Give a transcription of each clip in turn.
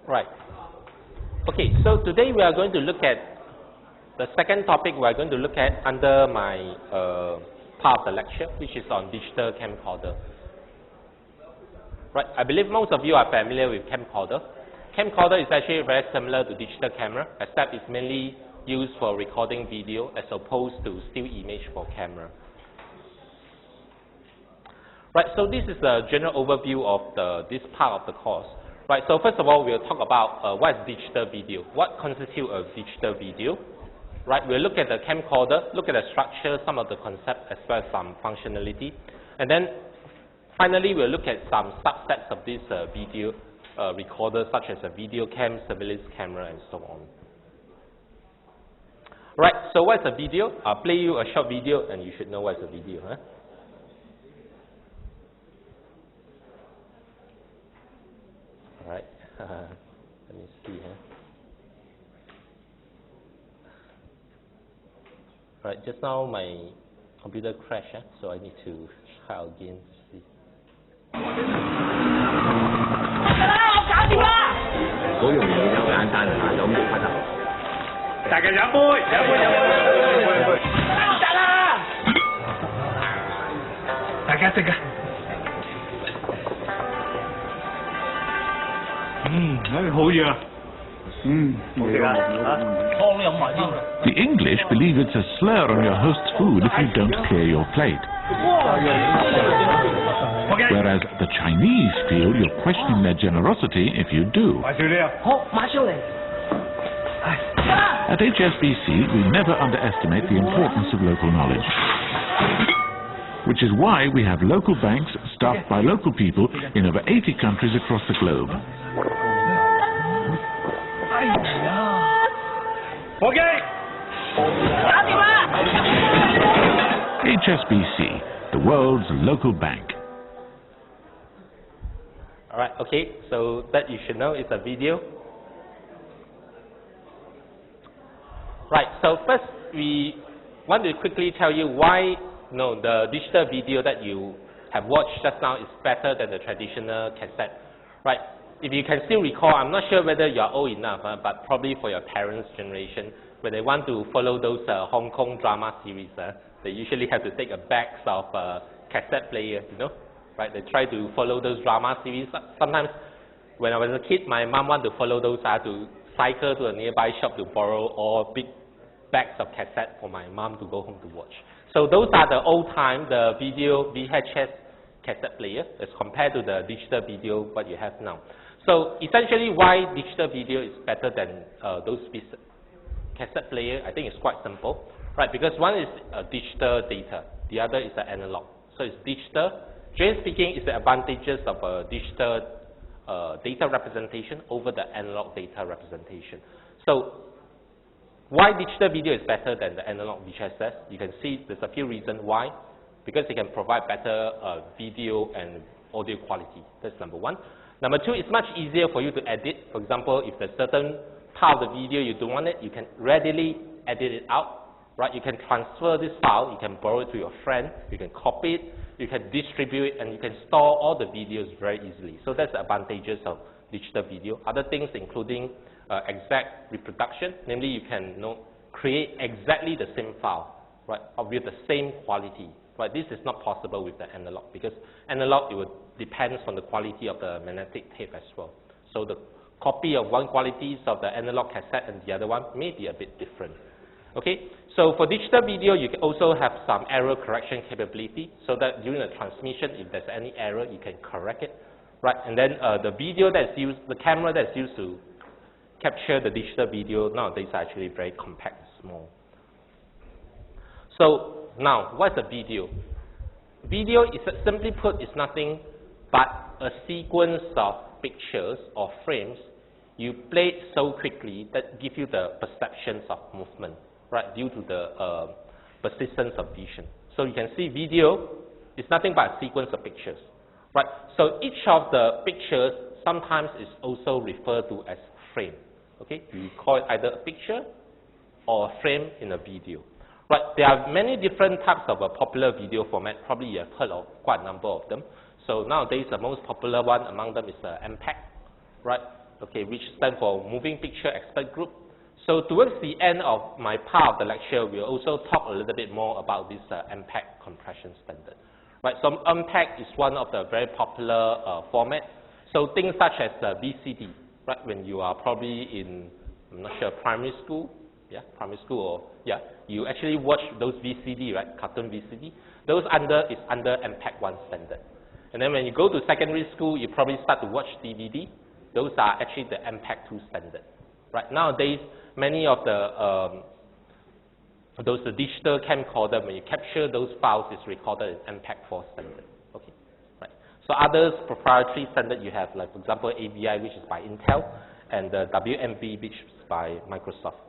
Right. Okay, so today we are going to look at the second topic we are going to look at under my part of the lecture, which is on digital camcorder. Right, I believe most of you are familiar with camcorder. Camcorder is actually very similar to digital camera, except it's mainly used for recording video as opposed to still image for camera. Right, so this is a general overview of this part of the course. Right, so first of all, we'll talk about what is digital video, what constitutes a digital video. Right, we'll look at the camcorder, look at the structure, some of the concepts, as well as some functionality. And then finally, we'll look at some subsets of this video recorder, such as a video cam, surveillance camera, and so on. Right, so what's a video? I'll play you a short video, and you should know what's a video. Huh? All right, let me see here. Right, just now my computer crashed, so I need to try again to see. 好容易有簡單啊，有冇乜啊？大家飲杯，飲杯，飲杯，得啦！大家食啊！好嘢啊！冇食啊！湯都飲埋添。The English believe it's a slur on your host's food if you don't clear your plate. Whereas the Chinese feel you're questioning their generosity if you do. At HSBC, we never underestimate the importance of local knowledge. Which is why we have local banks staffed by local people in over 80 countries across the globe. HSBC, the world's local bank. Alright, okay, so that you should know is a video. Right, so first we want to quickly tell you why the digital video that you have watched just now is better than the traditional cassette. Right, if you can still recall, I'm not sure whether you're old enough, but probably for your parents' generation, when they want to follow those Hong Kong drama series, they usually have to take a box of cassette player, right? They try to follow those drama series. Sometimes, when I was a kid, my mom wanted to follow those. I had to cycle to a nearby shop to borrow all big bags of cassette for my mom to go home to watch. So those are the old time, the video VHS cassette player as compared to the digital video what you have now. So essentially, why digital video is better than those cassette player? I think it's quite simple, right? Because one is digital data, the other is the analog. So it's digital. Generally speaking, it's the advantages of a digital data representation over the analog data representation. So why digital video is better than the analog VHS? You can see there's a few reasons why. Because it can provide better video and audio quality. That's number one. Number two, it's much easier for you to edit. For example, if there's certain part of the video you don't want it, you can readily edit it out. Right? You can transfer this file, you can borrow it to your friend, you can copy it, you can distribute it, and you can store all the videos very easily. So that's the advantages of digital video. Other things including exact reproduction, namely you can create exactly the same file, right, with the same quality. Right, this is not possible with the analog because analog it would depends on the quality of the magnetic tape as well. So the copy of one qualities of the analog cassette and the other one may be a bit different. Okay, so for digital video you can also have some error correction capability so that during the transmission if there's any error you can correct it. Right, and then the video that's used, the camera that's used to capture the digital video nowadays are actually very compact and small. So now, what's a video? Video is simply put is nothing but a sequence of pictures or frames you play it so quickly that give you the perceptions of movement, right, due to the persistence of vision. So you can see video is nothing but a sequence of pictures, right? So each of the pictures sometimes is also referred to as frame. Okay, you call it either a picture or a frame in a video. Right, there are many different types of a popular video format. Probably you have heard of quite a number of them. So nowadays, the most popular one among them is MPEG, right? okay, which stands for Moving Picture Expert Group. So towards the end of my part of the lecture, we'll also talk a little bit more about this MPEG compression standard. Right, so MPEG is one of the very popular formats. So things such as VCD, right, when you are probably in, I'm not sure, primary school, or, you actually watch those VCD, right, cartoon VCD. Those is under MPEG 1 standard. And then when you go to secondary school, you probably start to watch DVD. Those are actually the MPEG 2 standard. Right, nowadays, many of the digital camcorder, when you capture those files, is recorded in MPEG 4 standard. Okay, right. So others proprietary standard you have, like for example AVI, which is by Intel, and the WMV, which is by Microsoft.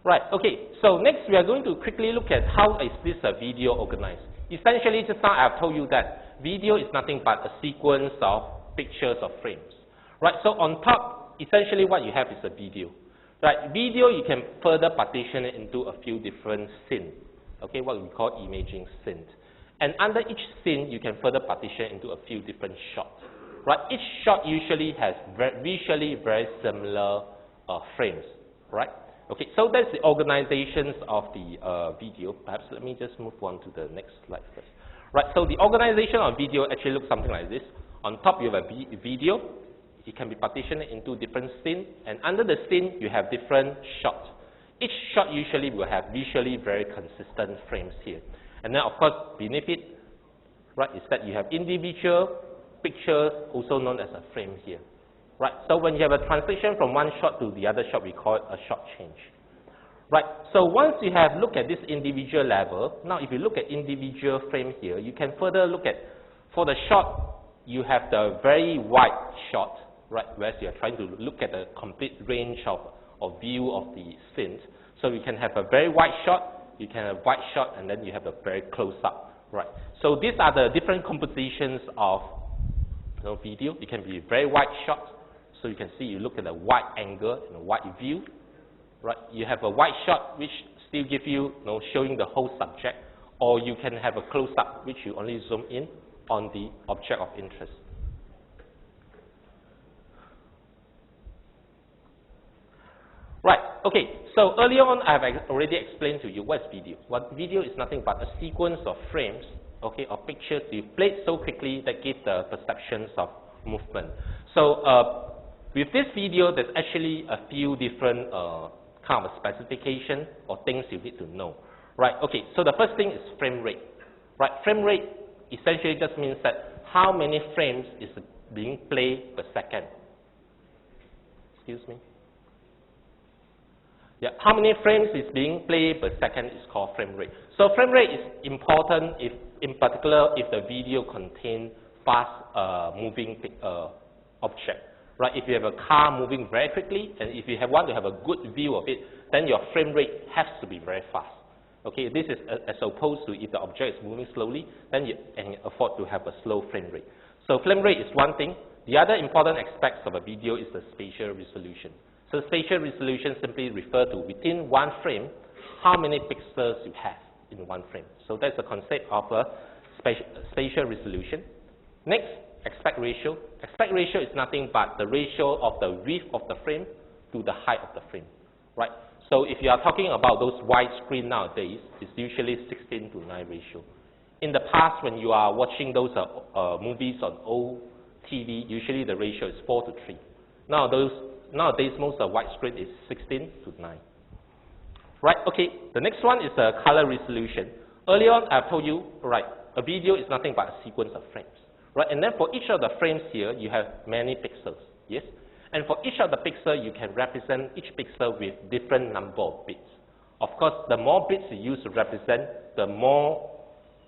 Right. Okay. So next we are going to quickly look at how is this video organized. Essentially, just now I have told you that video is nothing but a sequence of pictures or frames. Right. So on top, essentially what you have is a video. Right. Video you can further partition it into a few different scenes. Okay, what we call imaging scenes. And under each scene, you can further partition into a few different shots. Right. Each shot usually has visually very similar frames. Right. Okay, so that's the organizations of the video. Perhaps let me just move on to the next slide first. Right, so the organization of video actually looks something like this. On top you have a video. It can be partitioned into different scenes, and under the scene you have different shots. Each shot usually will have visually very consistent frames here. And then of course beneath it, right, is that you have individual pictures, also known as a frame here. Right, so when you have a transition from one shot to the other shot, we call it a shot change. Right, so once you have looked at this individual level, now if you look at individual frame here, you can further look at, for the shot, you have the very wide shot, right, whereas you are trying to look at the complete range of view of the scenes. So you can have a very wide shot, you can have a wide shot, and then you have a very close up. Right, so these are the different compositions of video. It can be very wide shot. So you can see, you look at a wide angle and a wide view, right? You have a wide shot which still give you, showing the whole subject, or you can have a close-up which you only zoom in on the object of interest. Right, okay, so earlier on I have already explained to you what's video. What video is nothing but a sequence of frames, okay, of pictures you played so quickly that give the perceptions of movement. So with this video, there's actually a few different kind of specifications or things you need to know. Right, okay, so the first thing is frame rate. Right, frame rate essentially just means that how many frames is being played per second. Excuse me. Yeah, how many frames is being played per second is called frame rate. So frame rate is important if, in particular, if the video contains fast moving object. Right, if you have a car moving very quickly, and if you want to have a good view of it, then your frame rate has to be very fast. Okay, this is as opposed to if the object is moving slowly, then you can afford to have a slow frame rate. So frame rate is one thing. The other important aspects of a video is the spatial resolution. So spatial resolution simply refers to within one frame, how many pixels you have in one frame. So that's the concept of a spatial resolution. Next, aspect ratio. Aspect ratio is nothing but the ratio of the width of the frame to the height of the frame, right? So if you are talking about those widescreen nowadays, it's usually 16:9 ratio. In the past, when you are watching those movies on old TV, usually the ratio is 4:3. Nowadays, most of widescreen is 16:9. Right, okay, the next one is the color resolution. Earlier on, I've told you, right, a video is nothing but a sequence of frames. Right, and then for each of the frames here, you have many pixels, yes? And for each of the pixels, you can represent each pixel with different number of bits. Of course, the more bits you use to represent, the more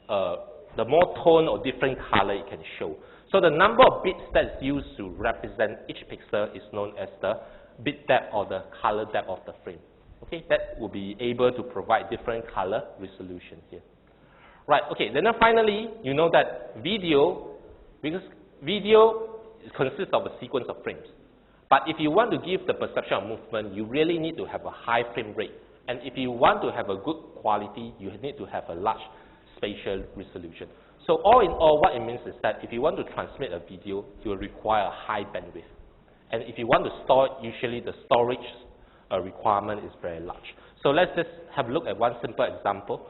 tone or different color it can show. So the number of bits that's used to represent each pixel is known as the bit depth or the color depth of the frame. Okay, that will be able to provide different color resolution here. Right, okay, then finally, you know that video, because video consists of a sequence of frames. But if you want to give the perception of movement, you really need to have a high frame rate. And if you want to have a good quality, you need to have a large spatial resolution. So all in all, what it means is that if you want to transmit a video, you will require a high bandwidth. And if you want to store it, usually the storage requirement is very large. So let's just have a look at one simple example.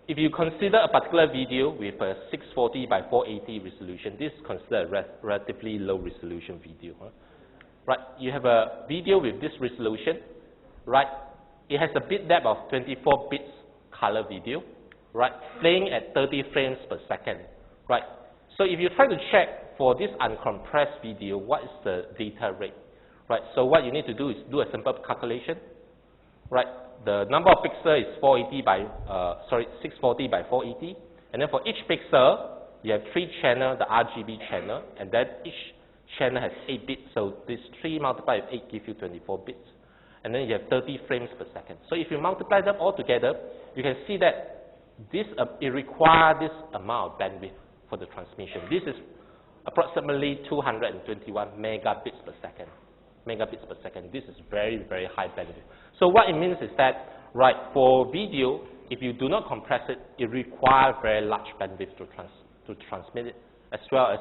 If you consider a particular video with a 640 by 480 resolution, this is considered a relatively low resolution video. Right, you have a video with this resolution, right? It has a bit depth of 24 bits color video, right? Playing at 30 frames per second, right? So if you try to check for this uncompressed video, what is the data rate, right? So what you need to do is do a simple calculation, right? The number of pixels is 640 by 480, and then for each pixel, you have 3 channels, the RGB channel, and then each channel has 8 bits, so this 3 multiplied with 8 gives you 24 bits. And then you have 30 frames per second. So if you multiply them all together, you can see that this it requires this amount of bandwidth for the transmission. This is approximately 221 megabits per second. Megabits per second. This is very, very high bandwidth. So what it means is that, right, for video, if you do not compress it, it requires very large bandwidth to transmit it, as well as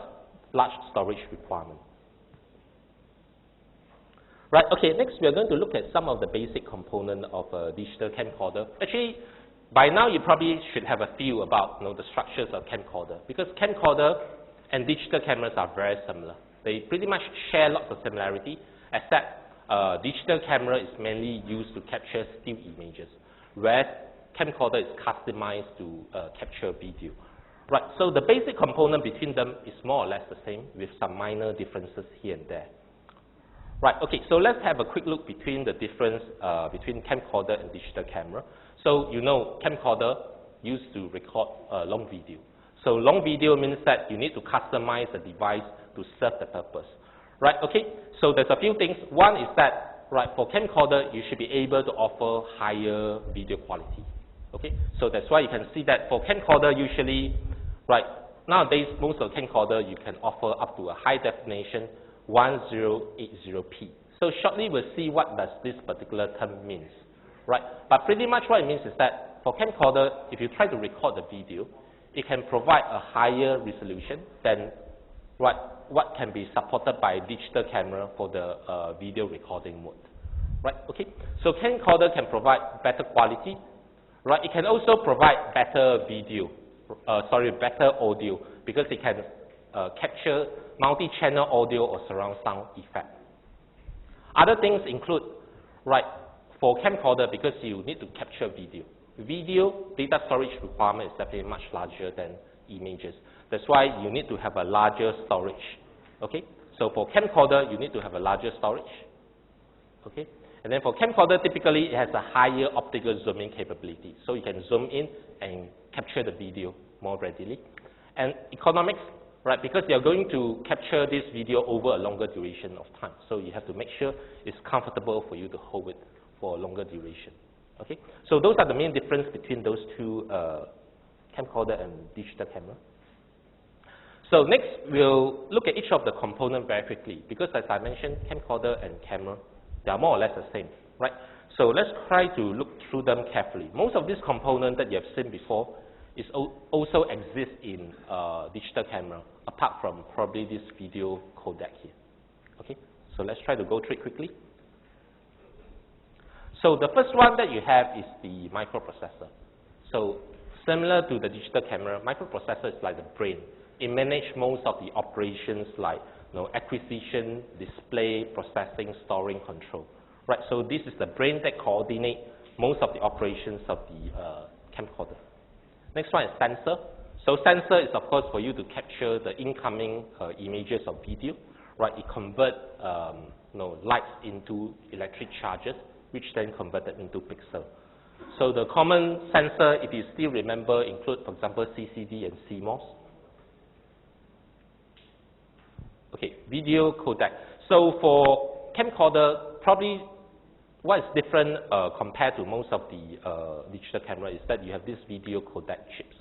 large storage requirement. Right, okay, next we are going to look at some of the basic components of a digital camcorder. Actually, by now you probably should have a feel about the structures of camcorder, because camcorder and digital cameras are very similar. They pretty much share lots of similarity, except digital camera is mainly used to capture still images, whereas camcorder is customized to capture video. Right, so the basic component between them is more or less the same, with some minor differences here and there. Right, okay, so let's have a quick look between the difference between camcorder and digital camera. So you know camcorder used to record long video. So long video means that you need to customize the device to serve the purpose. Right, okay, so there's a few things. One is that, right, for camcorder, you should be able to offer higher video quality. Okay, so that's why you can see that for camcorder usually, right, nowadays most of camcorder you can offer up to a high definition 1080p. So shortly we'll see what does this particular term means, right? But pretty much what it means is that for camcorder, if you try to record the video, it can provide a higher resolution than what can be supported by digital camera for the video recording mode, right? Okay, so camcorder can provide better quality, right? It can also provide better better audio, because it can capture multi-channel audio or surround sound effect. Other things include, right, for camcorder, because you need to capture video. Video data storage requirement is definitely much larger than images. That's why you need to have a larger storage. Okay, so for camcorder, you need to have a larger storage. Okay, and then for camcorder, typically it has a higher optical zooming capability, so you can zoom in and capture the video more readily. And economics, right, because you're going to capture this video over a longer duration of time, so you have to make sure it's comfortable for you to hold it for a longer duration. Okay, so those are the main difference between those two camcorder and digital camera. So next, we'll look at each of the components very quickly, because as I mentioned, camcorder and camera, they are more or less the same, right? So let's try to look through them carefully. Most of these components that you have seen before is also exist in digital camera, apart from probably this video codec here. Okay, so let's try to go through it quickly. So the first one that you have is the microprocessor. So similar to the digital camera, microprocessor is like the brain. It manages most of the operations like acquisition, display, processing, storing, control. Right, so this is the brain that coordinates most of the operations of the camcorder. Next one is sensor. So sensor is of course for you to capture the incoming images of video. Right, it converts lights into electric charges, which then converted into pixel. So the common sensor, if you still remember, include, for example, CCD and CMOS. Okay, video codec. So for camcorder, probably what is different compared to most of the digital camera is that you have this video codec chips.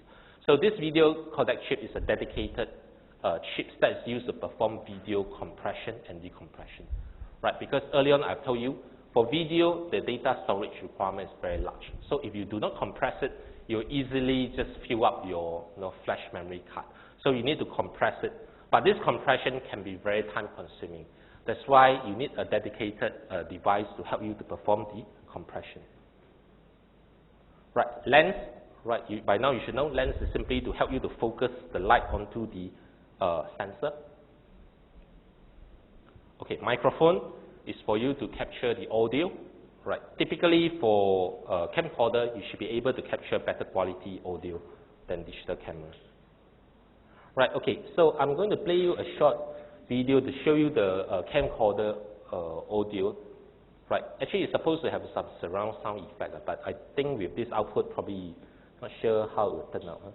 So this video codec chip is a dedicated chip that is used to perform video compression and decompression. Right, because earlier on I've told you, for video, the data storage requirement is very large. So if you do not compress it, you easily just fill up your flash memory card. So you need to compress it. But this compression can be very time consuming. That's why you need a dedicated device to help you to perform the compression. Right, lens, right, by now you should know lens is simply to help you to focus the light onto the sensor. Okay, microphone is for you to capture the audio. Right, typically for camcorder, you should be able to capture better quality audio than digital cameras. Right, okay, so I'm going to play you a short video to show you the camcorder audio. Right, actually it's supposed to have some surround sound effect, but I think with this output, probably not sure how it will turn out.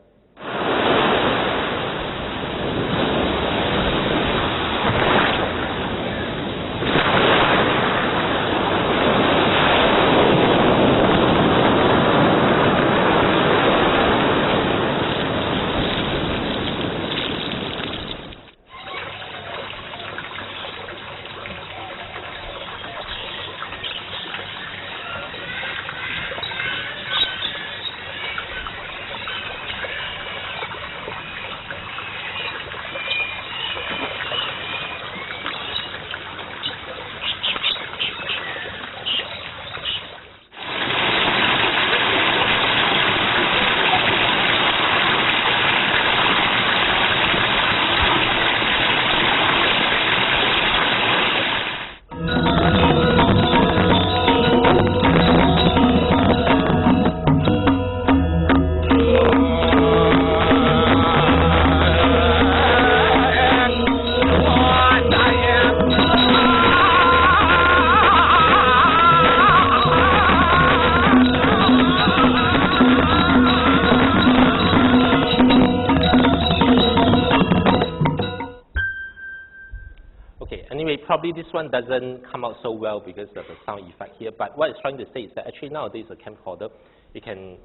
Probably this one doesn't come out so well because of the sound effect here, but what it's trying to say is that actually nowadays a camcorder, it can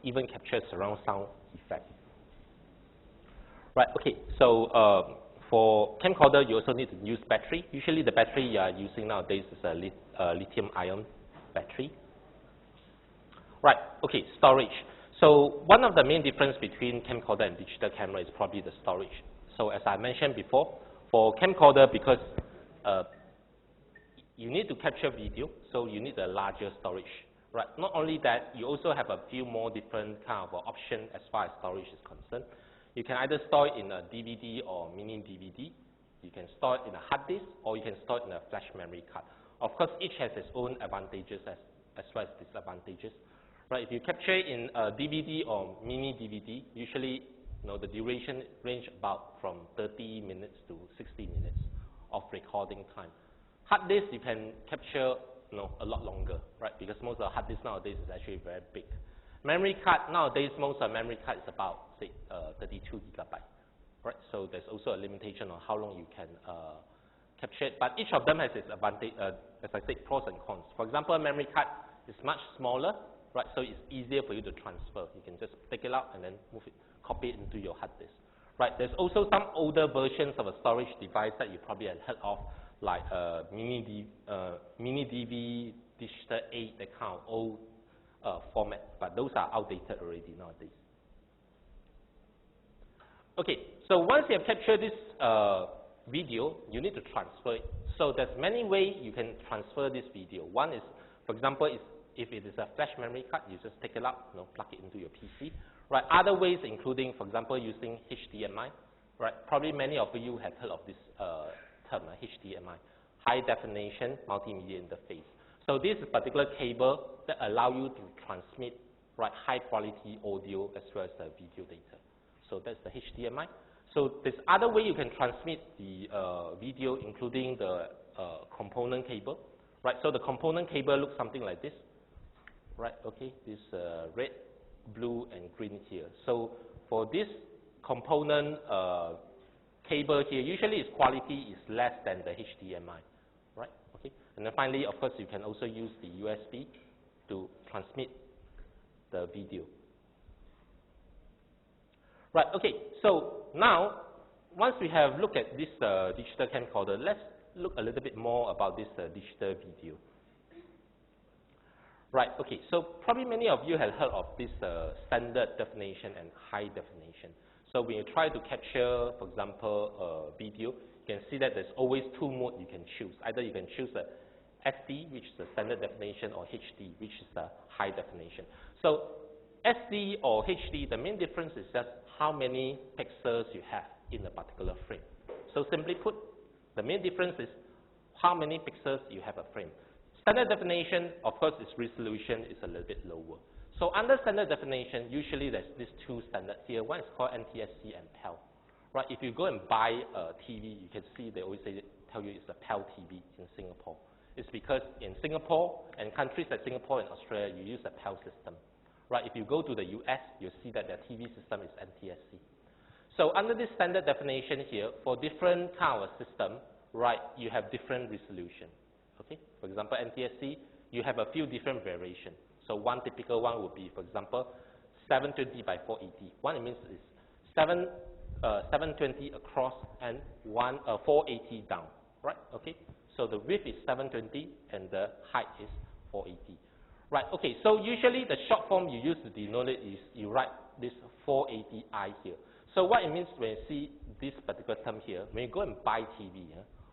even capture surround sound effect. Right, okay, so for camcorder you also need to use battery. Usually the battery you are using nowadays is a lithium-ion battery. Right, okay, storage. So one of the main difference between camcorder and digital camera is probably the storage. So as I mentioned before, for camcorder, because you need to capture video, so you need a larger storage. Right. Not only that, you also have a few more different kind of options as far as storage is concerned. You can either store it in a DVD or mini DVD. You can store it in a hard disk, or you can store it in a flash memory card. Of course, each has its own advantages as well as disadvantages. Right. If you capture it in a DVD or mini DVD, usually the duration range about from 30 minutes to 60 minutes of recording time. Hard disk you can capture a lot longer, right? Because most of the hard disk nowadays is actually very big. Memory card nowadays, most of the memory card is about say 32 gigabytes, right? So there's also a limitation on how long you can capture it. But each of them has its advantage, as I said, pros and cons. For example, a memory card is much smaller, right? So it's easier for you to transfer. You can just take it out and then move it, copy it into your hard disk. Right, there's also some older versions of a storage device that you probably have heard of, like mini DV, Digital 8, that kind of old format, but those are outdated already nowadays. Okay, so once you have captured this video, you need to transfer it. So there's many ways you can transfer this video. One is, for example, if it is a flash memory card, you just take it out, plug it into your PC. Right, other ways including, for example, using HDMI. Right, probably many of you have heard of this term, HDMI, High Definition Multimedia Interface. So this is a particular cable that allows you to transmit high quality audio as well as the video data. So that's the HDMI. So there's other way you can transmit the video, including the component cable. Right, so the component cable looks something like this. Right, okay, this red, blue, and green here. So for this component cable here, usually its quality is less than the HDMI, right? Okay. And then finally, of course, you can also use the USB to transmit the video. Right. Okay. So now, once we have looked at this digital camcorder, let's look a little bit more about this digital video. Right, okay, so probably many of you have heard of this standard definition and high definition. So when you try to capture, for example, a video, you can see that there's always two modes you can choose. Either you can choose the SD, which is the standard definition, or HD, which is the high definition. So SD or HD, the main difference is just how many pixels you have in a particular frame. So simply put, the main difference is how many pixels you have a frame. Standard definition, of course, its resolution is a little bit lower. So under standard definition, usually there's these two standards here. One is called NTSC and PAL. Right? If you go and buy a TV, you can see they always tell you it's a PAL TV in Singapore. It's because in Singapore and countries like Singapore and Australia, you use a PAL system. Right? If you go to the US, you'll see that their TV system is NTSC. So under this standard definition here, for different kind of system, right, you have different resolution. Okay? For example, NTSC, you have a few different variations. So one typical one would be, for example, 720 by 480. One it means is 720 across and 480 down. Right? Okay? So the width is 720 and the height is 480. Right? Okay. So usually the short form you use to denote it is you write this 480i here. So what it means when you see this particular term here, when you go and buy TV,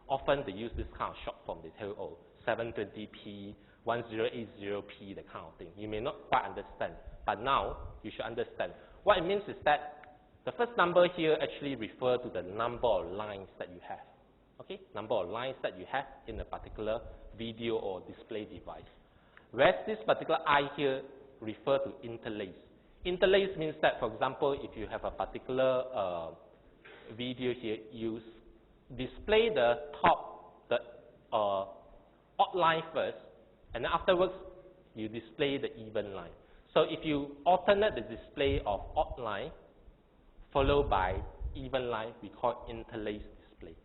often they use this kind of short form. They tell you, oh, 720p, 1080p, that kind of thing. You may not quite understand, but now you should understand. What it means is that the first number here actually refers to the number of lines that you have. Okay, number of lines that you have in a particular video or display device. Whereas this particular I here refers to interlace. Interlace means that, for example, if you have a particular video here, you display the top, the odd line first, and then afterwards you display the even line. So if you alternate the display of odd line followed by even line, we call interlace display.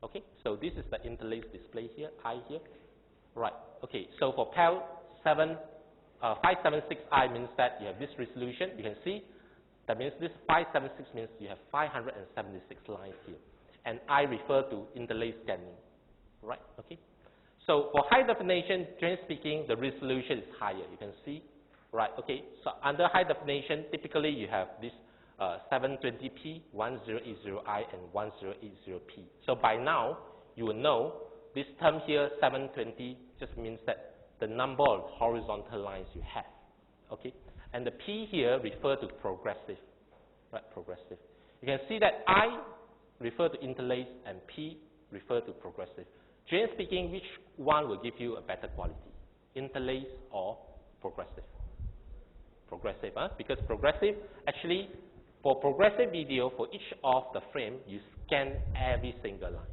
Okay, so this is the interlace display here, I here. Right, okay, so for PAL 576i means that you have this resolution, you can see, that means this 576 means you have 576 lines here. And I refer to interlace scanning, right, okay. So for high definition, generally speaking, the resolution is higher, you can see, right, okay. So under high definition, typically you have this 720p, 1080i, and 1080p. So by now, you will know this term here, 720, just means that the number of horizontal lines you have, okay? And the P here refer to progressive, right, progressive. You can see that I refer to interlace and P refer to progressive. Generally speaking, which one will give you a better quality? Interlace or progressive? Progressive, huh? Because progressive, actually, for progressive video, for each of the frame, you scan every single line,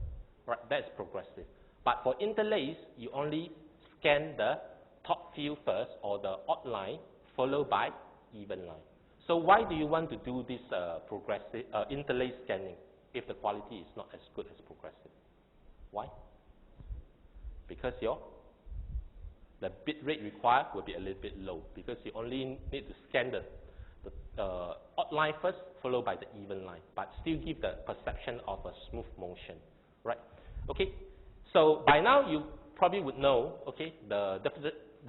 right? That's progressive. But for interlace, you only scan the top few first, or the odd line, followed by even line. So why do you want to do this progressive interlace scanning if the quality is not as good as progressive? Why? Because the bit rate required will be a little bit low, because you only need to scan the odd line first, followed by the even line, but still give the perception of a smooth motion, right? Okay, so by now you probably would know, okay, the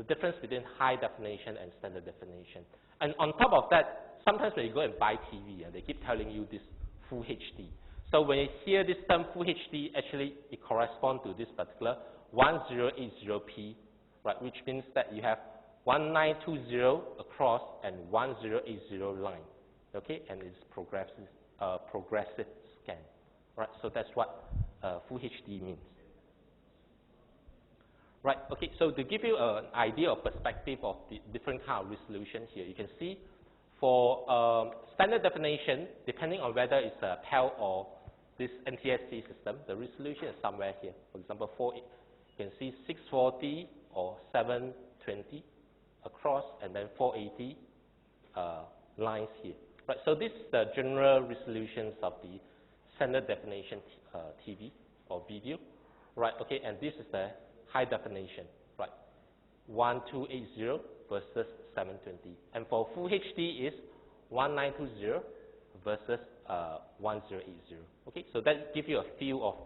difference between high definition and standard definition. And on top of that, sometimes when you go and buy TV, they keep telling you this full HD. So when you hear this term full HD, actually it corresponds to this particular 1080p, right, which means that you have 1920 across and 1080 line, okay, and it's progressive scan, right? So that's what full HD means. Right, okay, so to give you an idea of perspective of the different kind of resolution here, you can see for standard definition, depending on whether it's a PAL or this NTSC system, the resolution is somewhere here. For example, you can see 640 or 720 across, and then 480 lines here. Right, so this is the general resolutions of the standard definition TV or video. Right, okay, and this is the high definition, right, 1280 versus 720. And for full HD is 1920 versus 1080. Okay, so that gives you a feel of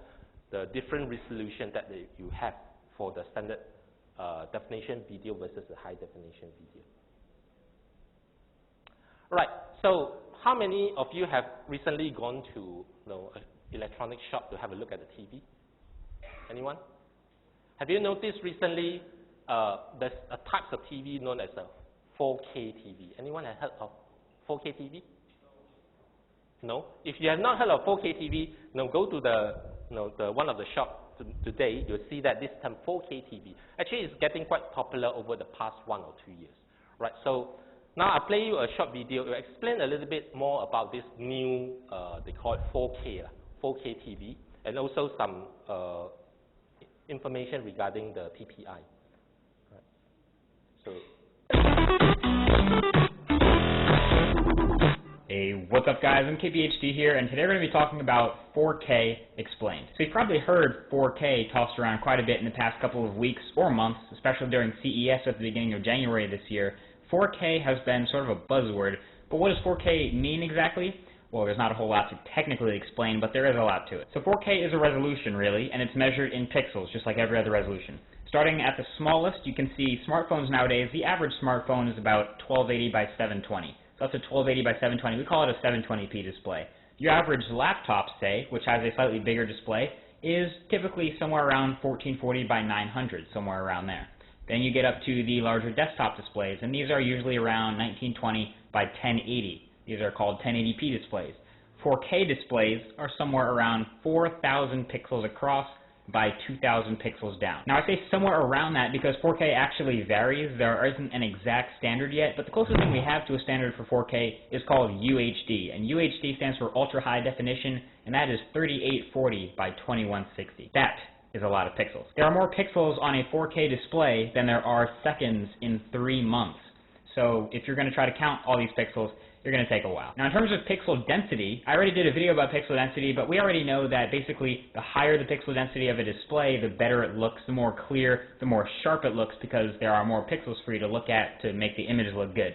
the different resolution that you have for the standard definition video versus a high definition video. Right, so how many of you have recently gone to an electronic shop to have a look at the TV? Anyone? Have you noticed recently there's a type of TV known as a 4K TV? Anyone has heard of 4K TV? No? If you have not heard of 4K TV, go to the one of the shop today, you'll see that this term 4K TV actually is getting quite popular over the past 1 or 2 years. Right? So now I'll play you a short video to explain a little bit more about this new, they call it 4K TV, and also some information regarding the PPI. Right. So. Hey, what's up guys, I'm KPHD here, and today we're going to be talking about 4K Explained. So you've probably heard 4K tossed around quite a bit in the past couple of weeks or months, especially during CES at the beginning of January this year. 4K has been sort of a buzzword, but what does 4K mean exactly? Well, there's not a whole lot to technically explain, but there is a lot to it. So 4K is a resolution, really, and it's measured in pixels, just like every other resolution. Starting at the smallest, you can see smartphones nowadays. The average smartphone is about 1280 by 720. So that's a 1280 by 720. We call it a 720p display. Your average laptop, say, which has a slightly bigger display, is typically somewhere around 1440 by 900, somewhere around there. Then you get up to the larger desktop displays, and these are usually around 1920 by 1080. These are called 1080p displays. 4K displays are somewhere around 4,000 pixels across by 2,000 pixels down. Now I say somewhere around that because 4K actually varies. There isn't an exact standard yet, but the closest thing we have to a standard for 4K is called UHD, and UHD stands for Ultra High Definition, and that is 3840 by 2160. That is a lot of pixels. There are more pixels on a 4K display than there are seconds in 3 months. So if you're going to try to count all these pixels, you're going to take a while. Now in terms of pixel density, I already did a video about pixel density, but we already know that basically the higher the pixel density of a display, the better it looks, the more clear, the more sharp it looks, because there are more pixels for you to look at to make the image look good.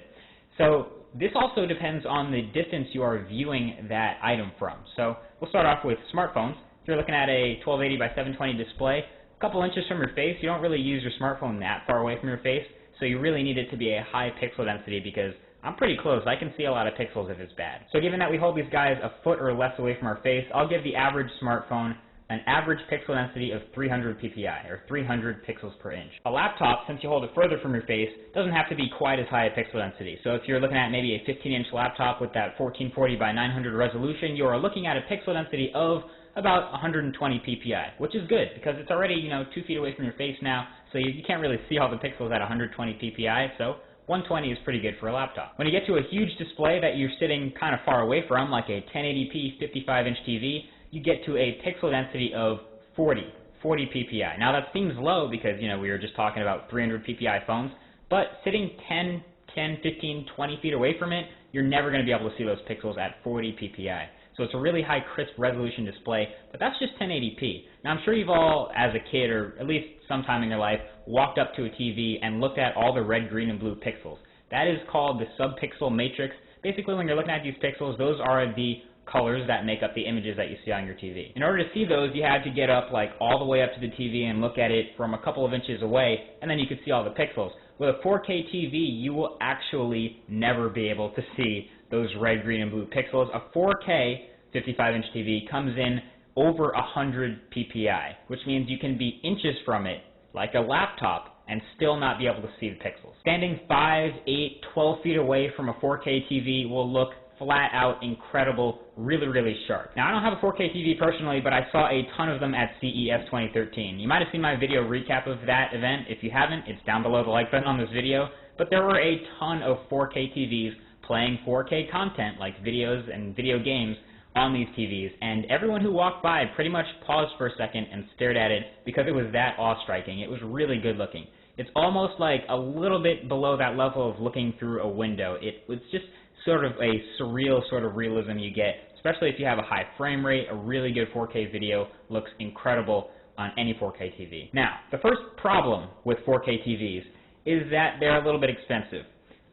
So this also depends on the distance you are viewing that item from. So we'll start off with smartphones. If you're looking at a 1280 by 720 display, a couple inches from your face, you don't really use your smartphone that far away from your face, so you really need it to be a high pixel density because I'm pretty close. I can see a lot of pixels if it's bad. So given that we hold these guys a foot or less away from our face, I'll give the average smartphone an average pixel density of 300 ppi, or 300 pixels per inch. A laptop, since you hold it further from your face, doesn't have to be quite as high a pixel density. So if you're looking at maybe a 15-inch laptop with that 1440 by 900 resolution, you are looking at a pixel density of about 120 ppi, which is good because it's already, 2 feet away from your face now, so you can't really see all the pixels at 120 ppi, so 120 is pretty good for a laptop. When you get to a huge display that you're sitting kind of far away from, like a 1080p 55-inch TV, you get to a pixel density of 40 ppi. Now that seems low because, we were just talking about 300 ppi phones, but sitting 10, 15, 20 feet away from it, you're never going to be able to see those pixels at 40 ppi. So it's a really high crisp resolution display, but that's just 1080p. Now I'm sure you've all, as a kid, or at least sometime in your life, walked up to a TV and looked at all the red, green, and blue pixels. That is called the subpixel matrix. Basically, when you're looking at these pixels, those are the colors that make up the images that you see on your TV. In order to see those, you had to get up all the way up to the TV and look at it from a couple of inches away, and then you could see all the pixels. With a 4K TV, you will actually never be able to see those red, green, and blue pixels. A 4K 55-inch TV comes in over 100 ppi, which means you can be inches from it, like a laptop, and still not be able to see the pixels. Standing 5, 8, 12 feet away from a 4K TV will look flat out incredible, really, really sharp. Now I don't have a 4K TV personally, but I saw a ton of them at CES 2013. You might have seen my video recap of that event. If you haven't, it's down below the like button on this video. But there were a ton of 4K TVs playing 4K content, like videos and video games, on these TVs, and everyone who walked by pretty much paused for a second and stared at it because it was that awe-striking. It was really good looking. It's almost like a little bit below that level of looking through a window. It was just sort of a surreal sort of realism you get, especially if you have a high frame rate. A really good 4K video looks incredible on any 4K TV. Now, the first problem with 4K TVs is that they're a little bit expensive.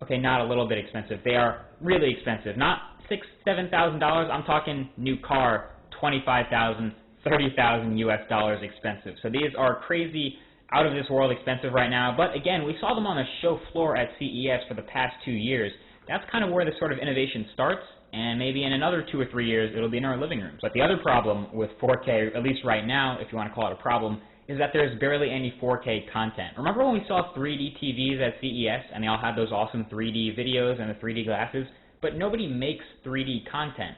Okay, not a little bit expensive. They are really expensive. Not $6,000, $7,000. I'm talking new car, $25,000, $30,000 US expensive. So these are crazy, out of this world expensive right now, but again, we saw them on the show floor at CES for the past 2 years. That's kind of where this sort of innovation starts, and maybe in another 2 or 3 years it'll be in our living rooms. But the other problem with 4K, at least right now, if you want to call it a problem, is that there's barely any 4K content. Remember when we saw 3D TVs at CES, and they all had those awesome 3D videos and the 3D glasses, but nobody makes 3D content?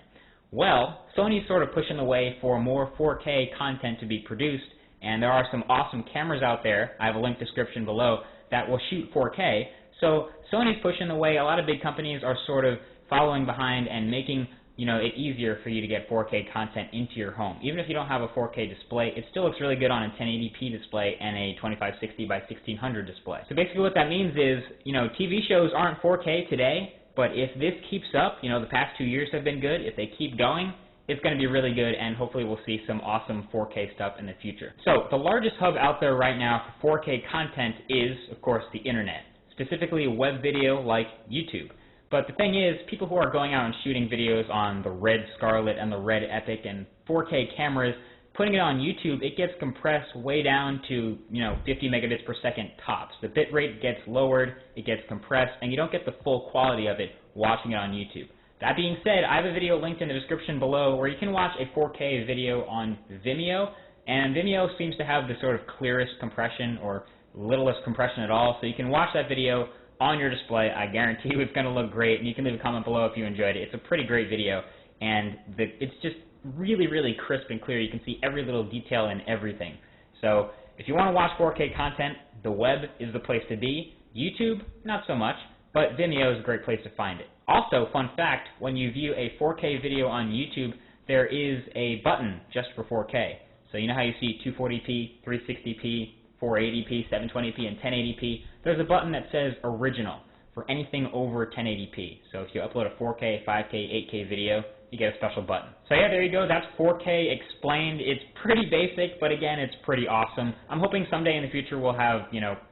Well, Sony's sort of pushing the way for more 4K content to be produced, and there are some awesome cameras out there, I have a link description below, that will shoot 4K. So Sony's pushing the way. A lot of big companies are sort of following behind and making it easier for you to get 4K content into your home. Even if you don't have a 4K display, it still looks really good on a 1080p display and a 2560 by 1600 display. So basically what that means is, TV shows aren't 4K today, but if this keeps up, the past 2 years have been good, if they keep going, it's going to be really good, and hopefully we'll see some awesome 4K stuff in the future. So the largest hub out there right now for 4K content is, of course, the internet, specifically web video like YouTube. But the thing is, people who are going out and shooting videos on the Red Scarlet and the Red Epic and 4K cameras, putting it on YouTube, it gets compressed way down to 50 megabits per second tops. The bit rate gets lowered, it gets compressed, and you don't get the full quality of it watching it on YouTube. That being said, I have a video linked in the description below where you can watch a 4K video on Vimeo, and Vimeo seems to have the sort of clearest compression or littlest compression at all, so you can watch that video on your display. I guarantee you it's going to look great, and you can leave a comment below if you enjoyed it. It's a pretty great video, and it's just really, really crisp and clear. You can see every little detail in everything. So if you want to watch 4K content, the web is the place to be. YouTube, not so much, but Vimeo is a great place to find it. Also, fun fact, when you view a 4K video on YouTube, there is a button just for 4K. So you know how you see 240p, 360p, 480p, 720p, and 1080p? There's a button that says Original for anything over 1080p. So if you upload a 4K, 5K, 8K video, you get a special button. So yeah, there you go. That's 4K explained. It's pretty basic, but again, it's pretty awesome. I'm hoping someday in the future we'll have,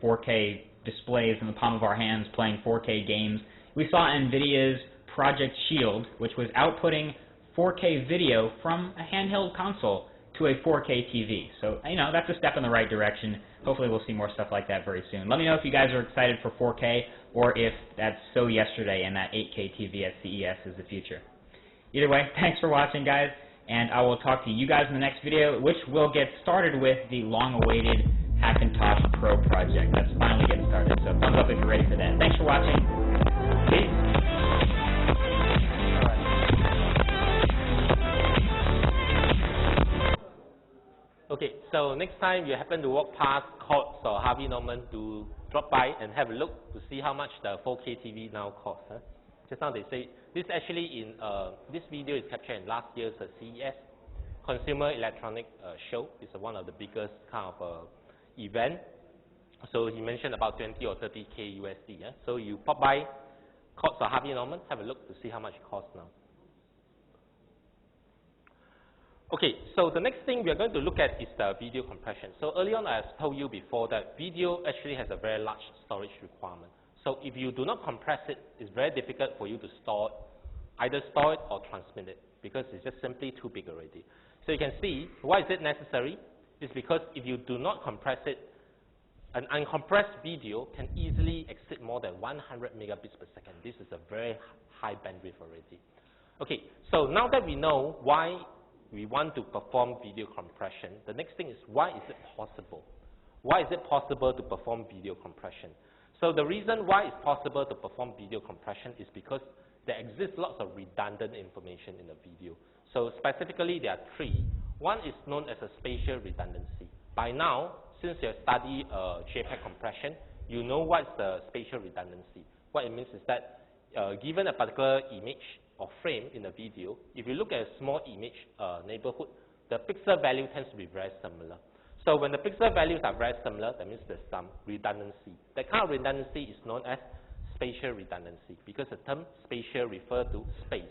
4K displays in the palm of our hands playing 4K games. We saw NVIDIA's Project Shield, which was outputting 4K video from a handheld console to a 4K TV. So, that's a step in the right direction. Hopefully we'll see more stuff like that very soon. Let me know if you guys are excited for 4K or if that's so yesterday and that 8K TV at CES is the future. Either way, thanks for watching, guys, and I will talk to you guys in the next video, which will get started with the long-awaited Hackintosh Pro project. Let's finally get started. So thumbs up if you're ready for that. Thanks for watching. Peace. Okay, so next time you happen to walk past Courts or Harvey Norman, to drop by and have a look to see how much the 4K TV now costs. Huh? Just now they say, this actually in, this video is captured in last year's CES, Consumer Electronic Show. It's one of the biggest kind of event. So he mentioned about 20 or 30K USD. Yeah? So you pop by Courts or Harvey Norman, have a look to see how much it costs now. Okay, so the next thing we are going to look at is the video compression. So earlier on I have told you before that video actually has a very large storage requirement. So if you do not compress it, it's very difficult for you to either store it or transmit it, because it's just simply too big already. So you can see, why is it necessary? It's because if you do not compress it, an uncompressed video can easily exceed more than 100 megabits per second. This is a very high bandwidth already. Okay, so now that we know why we want to perform video compression, the next thing is, why is it possible? Why is it possible to perform video compression? So the reason why it's possible to perform video compression is because there exists lots of redundant information in the video. So specifically there are three. One is known as a spatial redundancy. By now, since you have studied JPEG compression, you know what's the spatial redundancy. What it means is that given a particular image or frame in the video, if you look at a small image neighborhood, the pixel value tends to be very similar. So when the pixel values are very similar, that means there's some redundancy. That kind of redundancy is known as spatial redundancy, because the term spatial refers to space.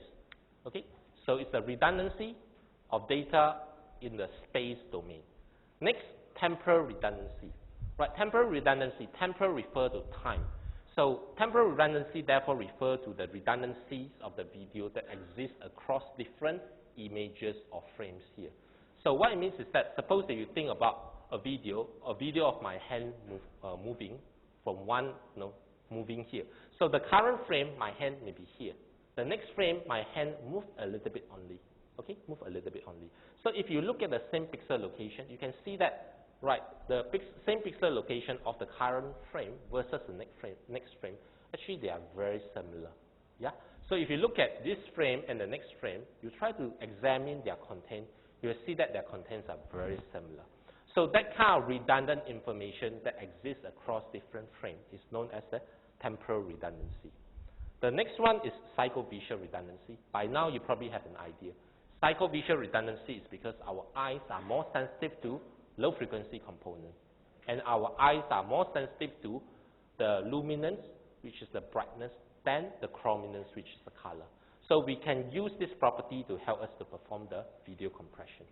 Okay? So it's the redundancy of data in the space domain. Next, temporal redundancy. Right, temporal redundancy, temporal refers to time. So temporal redundancy therefore refers to the redundancies of the video that exist across different images or frames here. So what it means is that, suppose that you think about a video of my hand moving from one, moving here. So the current frame, my hand may be here. The next frame, my hand moved a little bit only. Okay, move a little bit only. So if you look at the same pixel location, you can see that, right, the same pixel location of the current frame versus the next frame, actually they are very similar. Yeah. So if you look at this frame and the next frame, you try to examine their content, you will see that their contents are very similar. So that kind of redundant information that exists across different frames is known as the temporal redundancy. The next one is psychovisual redundancy. By now you probably have an idea. Psychovisual redundancy is because our eyes are more sensitive to low frequency component, and our eyes are more sensitive to the luminance, which is the brightness, than the chrominance, which is the color. So we can use this property to help us to perform the video compression.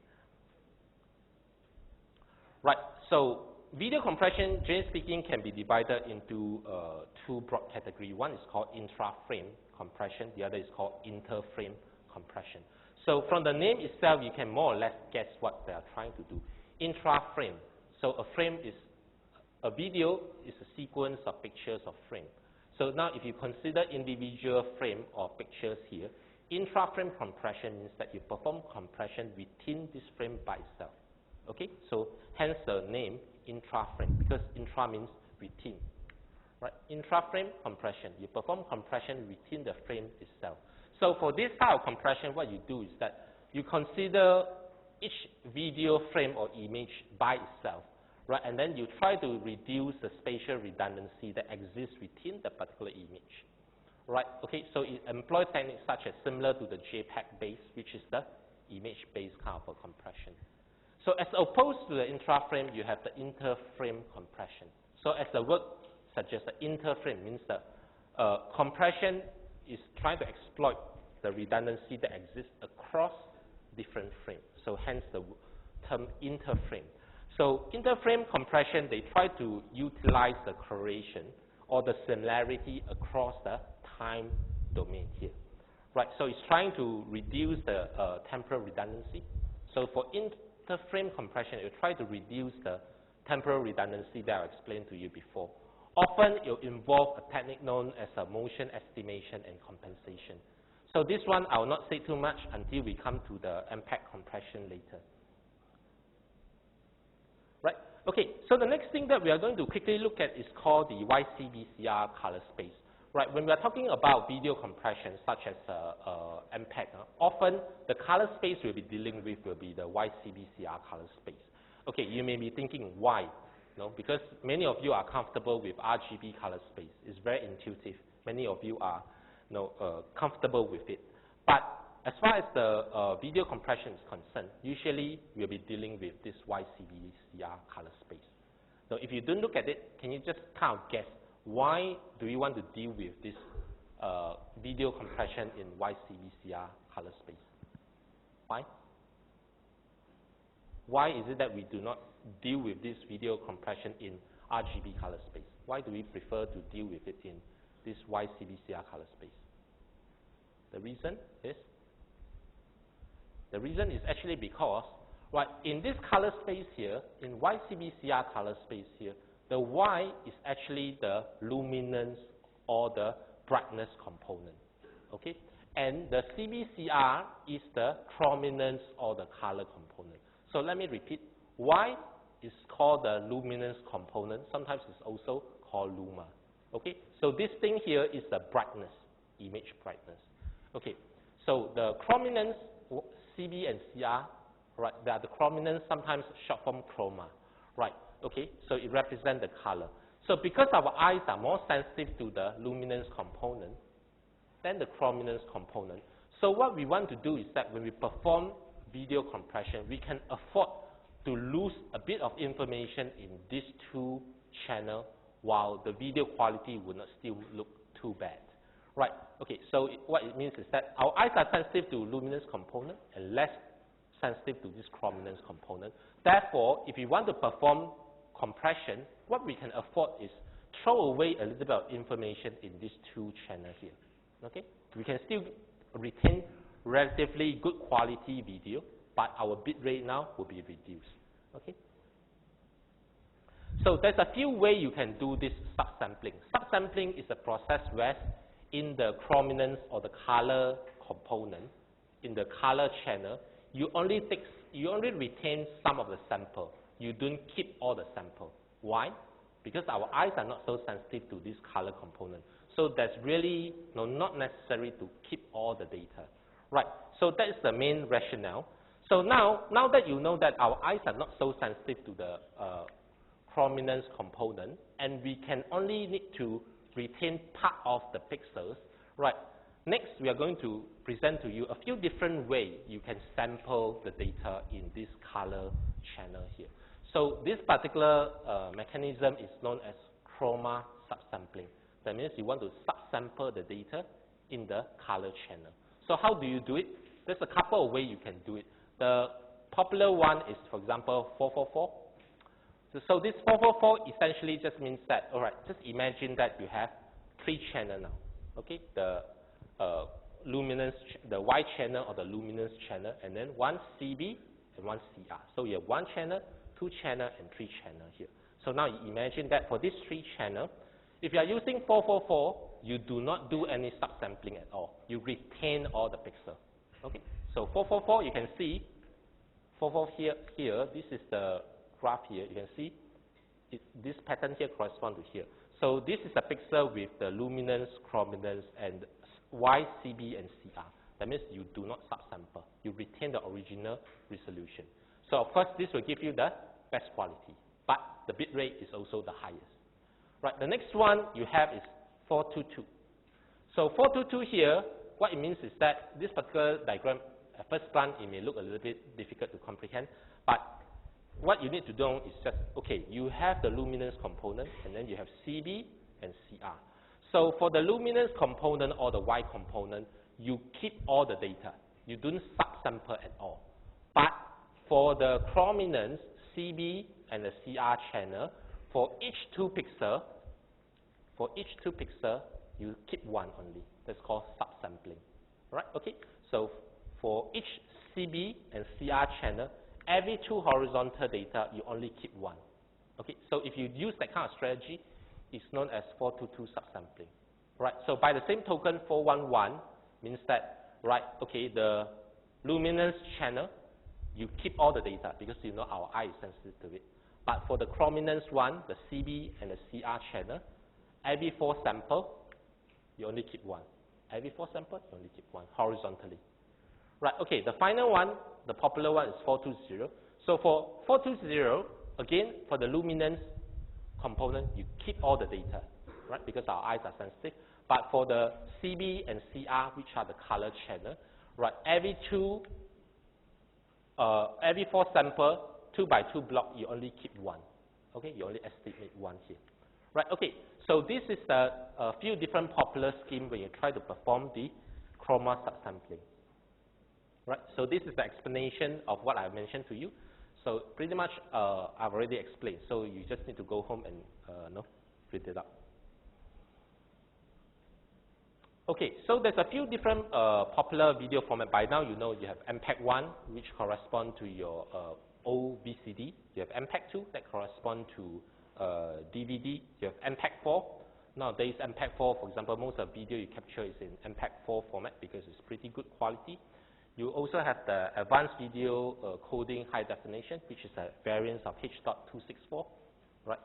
Right, so video compression, generally speaking, can be divided into two broad categories. One is called intra-frame compression, the other is called inter-frame compression. So from the name itself, you can more or less guess what they are trying to do. Intra-frame, so a video is a sequence of pictures of frame. So now if you consider individual frame or pictures here, intra-frame compression means that you perform compression within this frame by itself. Okay, so hence the name intra-frame, because intra means within. Right, intra-frame compression, you perform compression within the frame itself. So for this type of compression, what you do is that you consider each video frame or image by itself, right? And then you try to reduce the spatial redundancy that exists within the particular image, right? Okay, so it employs techniques such as similar to the JPEG-based, which is the image-based kind of a compression. So as opposed to the intra-frame, you have the inter-frame compression. So as the word suggests, the inter-frame means that compression is trying to exploit the redundancy that exists across different frames. So hence the term inter-frame. So inter-frame compression, they try to utilize the correlation or the similarity across the time domain here. Right, so it's trying to reduce the temporal redundancy. So for inter-frame compression, you try to reduce the temporal redundancy that I explained to you before. Often it will involve a technique known as a motion estimation and compensation. So this one I will not say too much until we come to the impact compression later. Right, okay, so the next thing that we are going to quickly look at is called the YCBCR color space. Right, when we are talking about video compression such as impact, often the color space we'll be dealing with will be the YCBCR color space. Okay, you may be thinking why? No, because many of you are comfortable with RGB color space. It's very intuitive. Many of you are comfortable with it. But as far as the video compression is concerned, usually we'll be dealing with this YCBCR color space. So if you don't look at it, can you just kind of guess why do you want to deal with this video compression in YCBCR color space? Why? Why is it that we do not deal with this video compression in RGB color space? Why do we prefer to deal with it in this YCBCR color space? The reason is actually because, right, in this color space here, in YCBCR color space here, the Y is actually the luminance or the brightness component, okay? And the CBCR is the chrominance or the color component. So let me repeat, Y is called the luminance component. Sometimes it's also called luma. Okay, so this thing here is the brightness, image brightness. Okay, so the chrominance, CB and CR, right, they are the chrominance, sometimes short form chroma, right? Okay, so it represents the color. So because our eyes are more sensitive to the luminance component than the chrominance component, so what we want to do is that when we perform video compression, we can afford to lose a bit of information in these two channels while the video quality would not still look too bad. Right, okay, so what it means is that our eyes are sensitive to luminance component and less sensitive to this chrominance component. Therefore, if we want to perform compression, what we can afford is throw away a little bit of information in these two channels here. Okay, we can still retain relatively good quality video, but our bit rate now will be reduced. Okay, So there's a few ways you can do this subsampling. Subsampling is a process where in the chrominance or the color component, in the color channel, you only retain some of the sample. You don't keep all the sample. Why? Because our eyes are not so sensitive to this color component. So that's really not necessary to keep all the data. Right, so that is the main rationale. So now that you know that our eyes are not so sensitive to the chrominance component, and we can only need to retain part of the pixels, right, next we are going to present to you a few different ways you can sample the data in this color channel here. So this particular mechanism is known as chroma subsampling. That means you want to subsample the data in the color channel. So how do you do it? There's a couple of ways you can do it. The popular one is, for example, 444. So this 444 essentially just means that, all right, just imagine that you have 3 channels now, okay? The luminance, the white channel or the luminance channel, and then 1 CB and 1 CR. So you have 1 channel, 2 channel, and 3 channel here. So now you imagine that for these 3 channels, if you are using 444, you do not do any subsampling at all. You retain all the pixels. Okay? So 444, you can see 444 here. This is the graph here. You can see this pattern here corresponds to here. So this is a pixel with the luminance, chrominance, and Y, CB, and CR. That means you do not subsample. You retain the original resolution. So of course, this will give you the best quality, but the bit rate is also the highest. Right, the next one you have is 422. So 422 here, what it means is that this particular diagram, at first glance, it may look a little bit difficult to comprehend, but what you need to know is just, okay, you have the luminance component, and then you have CB and CR. So for the luminance component or the Y component, you keep all the data. You don't subsample at all. But for the chrominance, CB and the CR channel, for each 2 pixels, you keep 1 only. That's called subsampling. Right? Okay. So for each CB and CR channel, every 2 horizontal data, you only keep 1. Okay. So if you use that kind of strategy, it's known as 422 subsampling. Right. So by the same token, 411 means that, right? Okay, the luminance channel, you keep all the data because you know our eye is sensitive to it. But for the chrominance one, the CB and the CR channel, every 4 samples, you only keep 1. Every 4 samples, you only keep 1 horizontally. Right, okay, the final one, the popular one is 420. So for 420, again, for the luminance component, you keep all the data, right, because our eyes are sensitive. But for the CB and CR, which are the color channel, right, every 4 samples, 2 by 2 block, you only keep 1. Okay, you only estimate 1 here. Right, okay, so this is a few different popular schemes when you try to perform the chroma subsampling. Right, so this is the explanation of what I mentioned to you. So pretty much I've already explained, so you just need to go home and read it up. Okay, so there's a few different popular video format. By now you know you have MPEG-1, which corresponds to your old VCD. You have MPEG-2 that correspond to DVD. You have MPEG-4. Nowadays MPEG-4, for example, most of the video you capture is in MPEG-4 format because it's pretty good quality. You also have the advanced video coding high definition, which is a variant of H.264, right?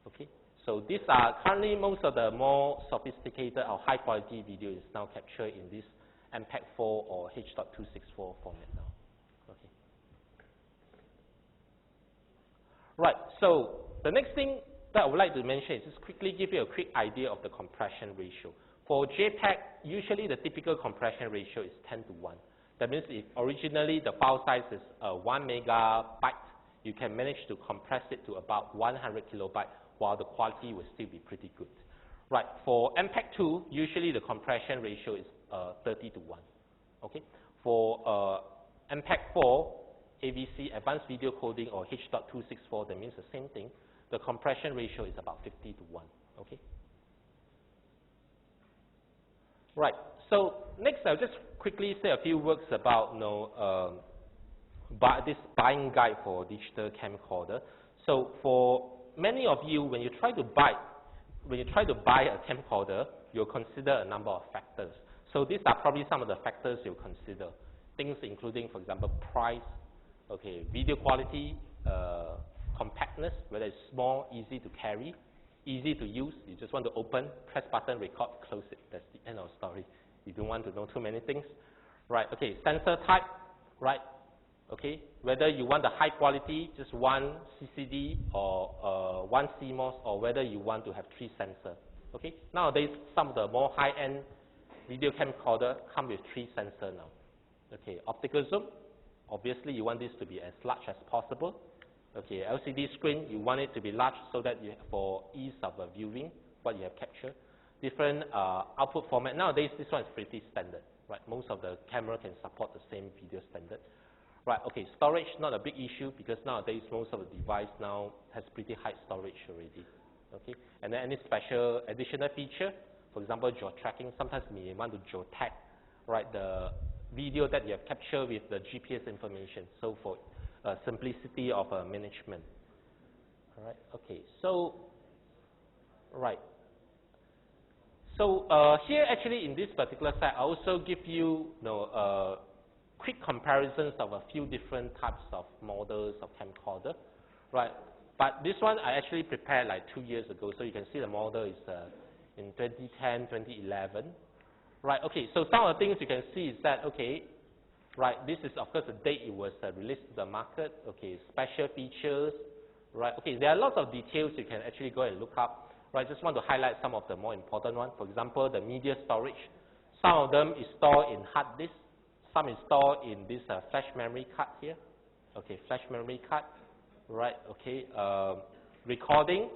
Okay, so these are currently most of the more sophisticated or high quality video is now captured in this MPEG-4 or H.264 format now. Okay. Right, so the next thing that I would like to mention is just quickly give you a quick idea of the compression ratio. For JPEG, usually the typical compression ratio is 10:1. That means if originally the file size is 1 megabyte, you can manage to compress it to about 100 kilobyte while the quality will still be pretty good. Right, for MPEG-2, usually the compression ratio is 30:1. Okay, for MPEG-4, AVC, Advanced Video Coding, or H.264, that means the same thing. The compression ratio is about 50:1. Okay. Right. So next, I'll just quickly say a few words about this buying guide for digital camcorder. So for many of you, when you try to buy a camcorder, you'll consider a number of factors. So these are probably some of the factors you'll consider. Things including, for example, price, okay, video quality, compactness, whether it's small, easy to carry, easy to use. You just want to open, press button, record, close it. That's the end of the story. You don't want to know too many things. Right, okay, sensor type, right, okay, whether you want the high quality, just one CCD or one CMOS, or whether you want to have 3 sensors. Okay, nowadays some of the more high-end video camcorder come with 3 sensors now. Okay, optical zoom, obviously you want this to be as large as possible. Okay, LCD screen, you want it to be large so that you for ease of viewing what you have captured. Different output format. Nowadays this one is pretty standard. Right, most of the camera can support the same video standard. Right, okay, storage not a big issue because nowadays most of the device now has pretty high storage already. Okay, and then any special additional feature, for example, geo tracking. Sometimes you may want to geo tag, right, the video that you have captured with the GPS information. So for simplicity of management. All right, okay, so right. So here actually in this particular slide, I also give you, quick comparisons of a few different types of models of camcorder, right? But this one I actually prepared like 2 years ago, so you can see the model is in 2010, 2011, right? Okay, so some of the things you can see is that, okay, right, this is of course the date it was released to the market, okay, special features, right? Okay, there are lots of details you can actually go and look up. Right, just want to highlight some of the more important ones. For example, the media storage. Some of them is stored in hard disk. Some is stored in this flash memory card here. Okay, flash memory card. Right, okay. Recording.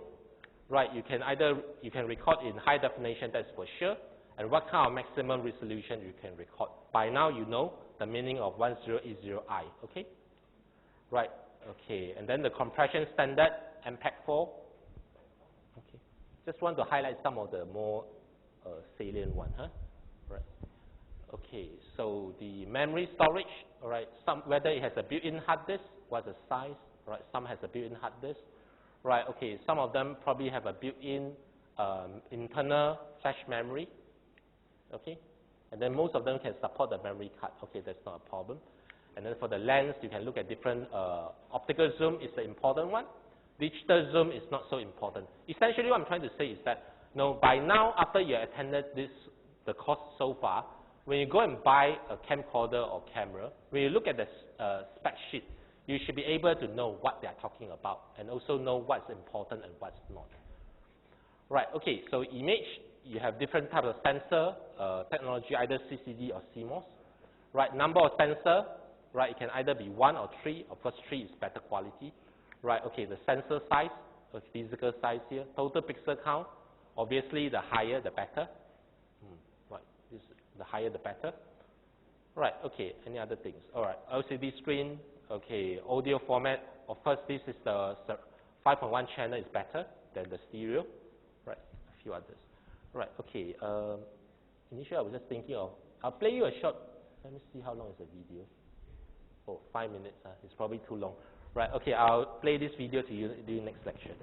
Right, you can record in high definition, that's for sure. And what kind of maximum resolution you can record. By now you know the meaning of 1080i. Okay. Right, okay. And then the compression standard, MPEG-4. Just want to highlight some of the more salient ones, huh? Right. Okay, so the memory storage, all right, whether it has a built-in hard disk, what's the size, right? Some has a built-in hard disk, right? Okay, some of them probably have a built-in internal flash memory, okay? And then most of them can support the memory card. Okay, that's not a problem. And then for the lens, you can look at different optical zoom is the important one. Digital zoom is not so important. Essentially, what I'm trying to say is that, by now, after you attended the course so far, when you go and buy a camcorder or camera, when you look at the spec sheet, you should be able to know what they are talking about and also know what's important and what's not. Right, okay, so image, you have different types of sensor technology, either CCD or CMOS. Right, number of sensor, right, it can either be 1 or 3. Of course, 3 is better quality. Right, okay, the sensor size, the physical size here, total pixel count, obviously the higher the better. Right, the higher the better. Right, okay, any other things? All right, LCD screen, okay, audio format, of course this is the 5.1 channel is better than the stereo. Right, a few others. Right, okay, initially I was just thinking of, I'll play you a short, let me see how long is the video. Oh, 5 minutes, it's probably too long. Right, okay, I'll play this video to you during next lecture.